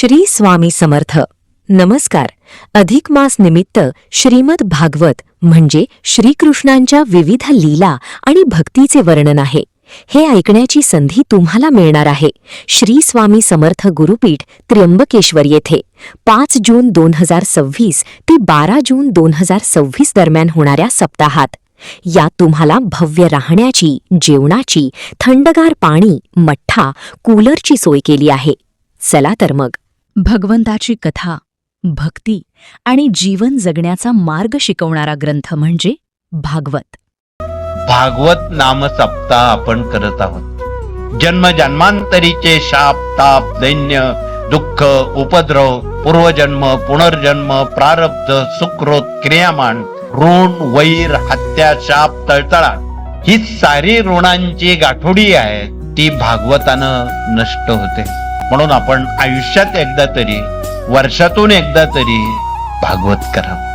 श्री स्वामी समर्थ. नमस्कार. अधिक मास निमित्त श्रीमद भागवत म्हणजे श्रीकृष्णांच्या विविध लीला आणि भक्तीचे वर्णन आहे. हे ऐकण्याची संधी तुम्हाला मिळणार आहे श्री स्वामी समर्थ गुरुपीठ त्र्यंबकेश्वर येथे 5 जून 2026 ते 12 जून 2026 दरम्यान होणाऱ्या सप्ताहात. यात तुम्हाला भव्य राहण्याची, जेवणाची, थंडगार पाणी, मठ्ठा, कूलरची सोय केली आहे. चला तर मग. भगवंताची कथा, भक्ती आणि जीवन जगण्याचा मार्ग शिकवणारा ग्रंथ म्हणजे भागवत. भागवत नाम सप्ताह आपण करत आहोत. जन्म जन्मांतरीचे शाप, ताप, दैन्य, दुःख, उपद्रव, पूर्वजन्म, पुनर्जन्म, प्रारब्ध, सुकृत, क्रियामान, ऋण, वैर, हत्या, शाप, तळतळाट ही सारी ऋणांची गाठोडी आहे, ती भागवतानं नष्ट होते. म्हणून आपण आयुष्यात एकदा तरी, वर्षातून एकदा तरी भागवत करा.